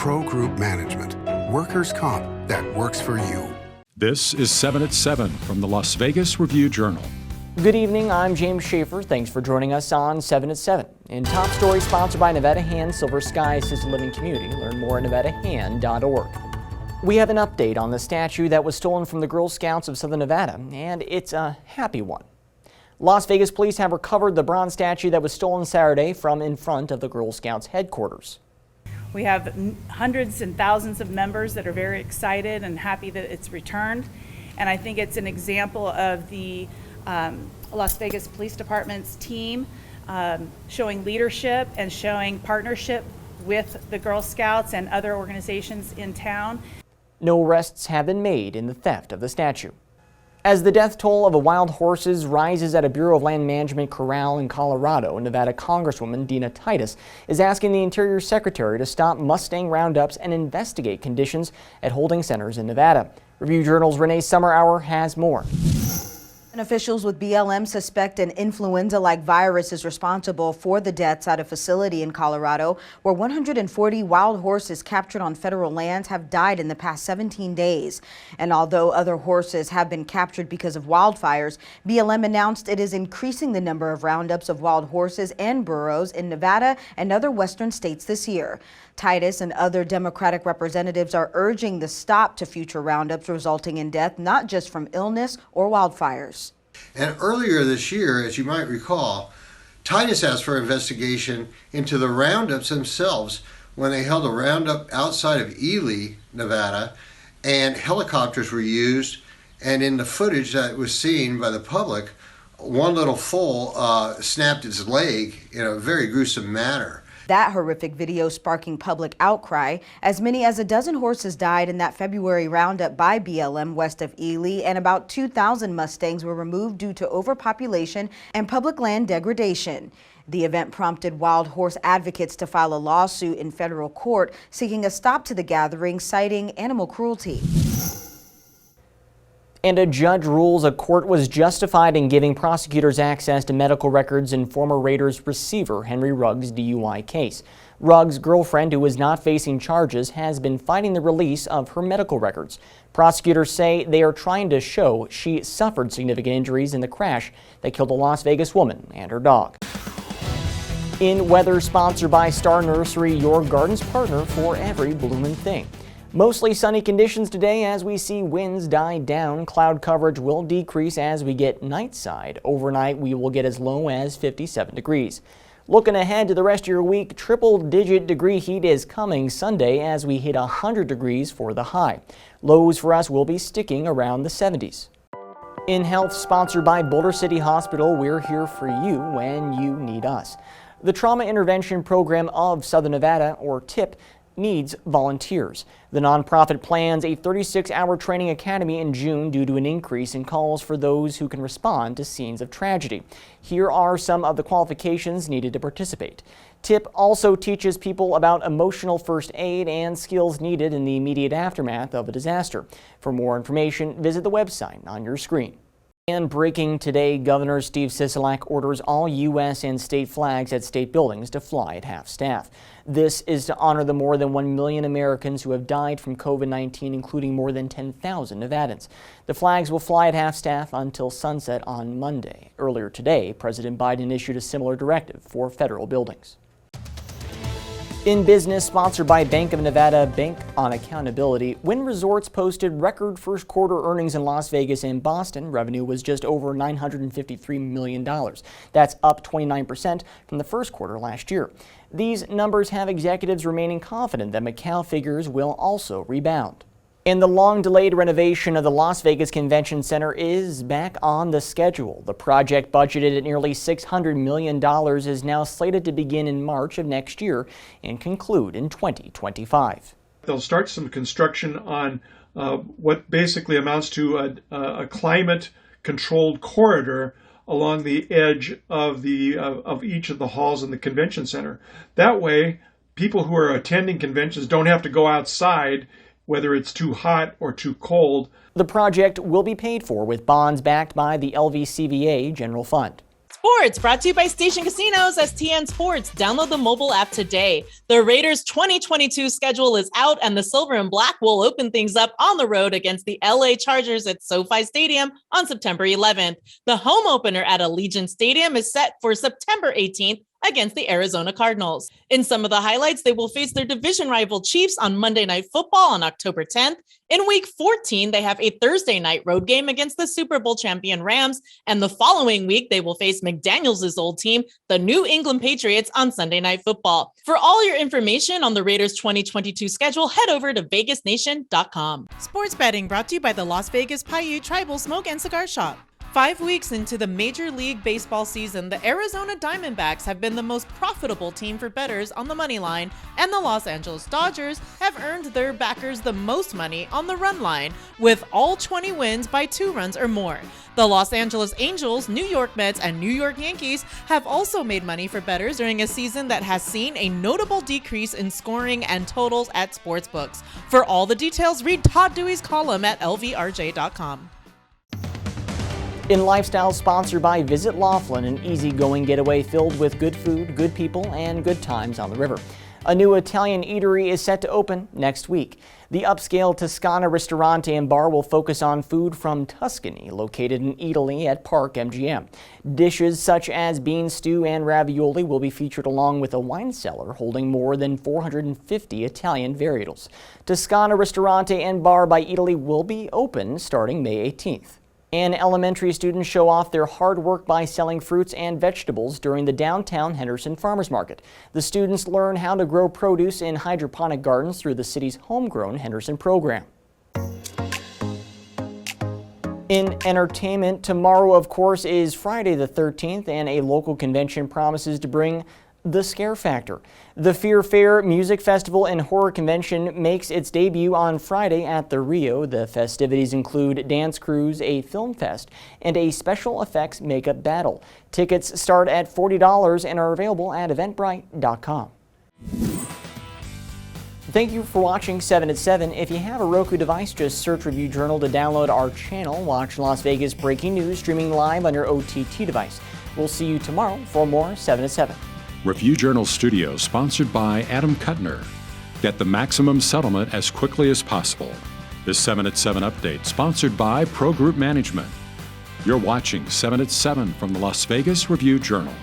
Pro Group Management. Workers' comp that works for you. This is 7 at 7 from the Las Vegas Review-Journal. Good evening, I'm James Schaefer. Thanks for joining us on 7 at 7. In top story sponsored by Nevada Hand Silver Sky Assisted Living Community. Learn more at nevadahand.org. We have an update on the statue that was stolen from the Girl Scouts of Southern Nevada, and it's a happy one. Las Vegas police have recovered the bronze statue that was stolen Saturday from in front of the Girl Scouts headquarters. We have hundreds and thousands of members that are very excited and happy that it's returned. And I think it's an example of the Las Vegas Police Department's team showing leadership and showing partnership with the Girl Scouts and other organizations in town. No arrests have been made in the theft of the statue. As the death toll of wild horses rises at a Bureau of Land Management corral in Colorado, Nevada Congresswoman Dina Titus is asking the Interior Secretary to stop Mustang roundups and investigate conditions at holding centers in Nevada. Review-Journal's Renee Summerhour has more. And officials with BLM suspect an influenza-like virus is responsible for the deaths at a facility in Colorado where 140 wild horses captured on federal lands have died in the past 17 days. And although other horses have been captured because of wildfires, BLM announced it is increasing the number of roundups of wild horses and burros in Nevada and other western states this year. Titus and other Democratic representatives are urging the stop to future roundups resulting in death, not just from illness or wildfires. And earlier this year, as you might recall, Titus asked for investigation into the roundups themselves when they held a roundup outside of Ely, Nevada, and helicopters were used, and in the footage that was seen by the public, one little foal snapped its leg in a very gruesome manner. That horrific video sparking public outcry. As many as a dozen horses died in that February roundup by BLM west of Ely, and about 2,000 Mustangs were removed due to overpopulation and public land degradation. The event prompted wild horse advocates to file a lawsuit in federal court seeking a stop to the gathering, citing animal cruelty. And a judge rules a court was justified in giving prosecutors access to medical records in former Raiders receiver Henry Ruggs DUI case. Ruggs' girlfriend, who is not facing charges, has been fighting the release of her medical records. Prosecutors say they are trying to show she suffered significant injuries in the crash that killed a Las Vegas woman and her dog. In weather, sponsored by Star Nursery, your garden's partner for every bloomin' thing. Mostly sunny conditions today as we see winds die down. Cloud coverage will decrease as we get night side. Overnight, we will get as low as 57 degrees. Looking ahead to the rest of your week, triple-digit degree heat is coming Sunday as we hit 100 degrees for the high. Lows for us will be sticking around the 70s. In health, sponsored by Boulder City Hospital, we're here for you when you need us. The Trauma Intervention Program of Southern Nevada, or TIP, needs volunteers. The nonprofit plans a 36-hour training academy in June due to an increase in calls for those who can respond to scenes of tragedy. Here are some of the qualifications needed to participate. TIP also teaches people about emotional first aid and skills needed in the immediate aftermath of a disaster. For more information, visit the website on your screen. And breaking today, Governor Steve Sisolak orders all U.S. and state flags at state buildings to fly at half-staff. This is to honor the more than 1 million Americans who have died from COVID-19, including more than 10,000 Nevadans. The flags will fly at half-staff until sunset on Monday. Earlier today, President Biden issued a similar directive for federal buildings. In business, sponsored by Bank of Nevada, Bank on Accountability, Wynn Resorts posted record first quarter earnings in Las Vegas and Boston. Revenue was just over $953 million. That's up 29% from the first quarter last year. These numbers have executives remaining confident that Macau figures will also rebound. And the long-delayed renovation of the Las Vegas Convention Center is back on the schedule. The project, budgeted at nearly $600 million, is now slated to begin in March of next year and conclude in 2025. They'll start some construction on what basically amounts to a climate-controlled corridor along the edge of each of the halls in the convention center. That way, people who are attending conventions don't have to go outside whether it's too hot or too cold. The project will be paid for with bonds backed by the LVCVA General Fund. Sports brought to you by Station Casinos STN Sports. Download the mobile app today. The Raiders 2022 schedule is out, and the Silver and Black will open things up on the road against the LA Chargers at SoFi Stadium on September 11th. The home opener at Allegiant Stadium is set for September 18th against the Arizona Cardinals. In some of the highlights, they will face their division rival Chiefs on Monday Night Football on October 10th. In Week 14, they have a Thursday night road game against the Super Bowl champion Rams, and the following week, they will face McDaniels' old team, the New England Patriots, on Sunday Night Football. For all your information on the Raiders 2022 schedule, head over to VegasNation.com. Sports betting brought to you by the Las Vegas Paiute Tribal Smoke and Cigar Shop. 5 weeks into the Major League Baseball season, the Arizona Diamondbacks have been the most profitable team for bettors on the money line, and the Los Angeles Dodgers have earned their backers the most money on the run line, with all 20 wins by 2 runs or more. The Los Angeles Angels, New York Mets, and New York Yankees have also made money for bettors during a season that has seen a notable decrease in scoring and totals at sportsbooks. For all the details, read Todd Dewey's column at lvrj.com. In Lifestyle, sponsored by Visit Laughlin, an easygoing getaway filled with good food, good people, and good times on the river. A new Italian eatery is set to open next week. The upscale Toscana Ristorante and Bar will focus on food from Tuscany, located in Italy at Park MGM. Dishes such as bean stew and ravioli will be featured along with a wine cellar holding more than 450 Italian varietals. Toscana Ristorante and Bar by Italy will be open starting May 18th. And elementary students show off their hard work by selling fruits and vegetables during the downtown Henderson Farmers Market. The students learn how to grow produce in hydroponic gardens through the city's homegrown Henderson program. In entertainment, tomorrow, of course, is Friday the 13th, and a local convention promises to bring the scare factor. The FAIRE Music Festival and Horror Convention makes its debut on Friday at the Rio. The festivities include dance crews, a film fest, and a special effects makeup battle. Tickets start at $40 and are available at eventbrite.com. Thank you for watching 7 at 7. If you have a Roku device, just search Review Journal to download our channel. Watch Las Vegas breaking news streaming live on your OTT device. We'll see you tomorrow for more 7 at 7. Review Journal Studio, sponsored by Adam Kuttner. Get the maximum settlement as quickly as possible. This 7 at 7 update, sponsored by Pro Group Management. You're watching 7 at 7 from the Las Vegas Review Journal.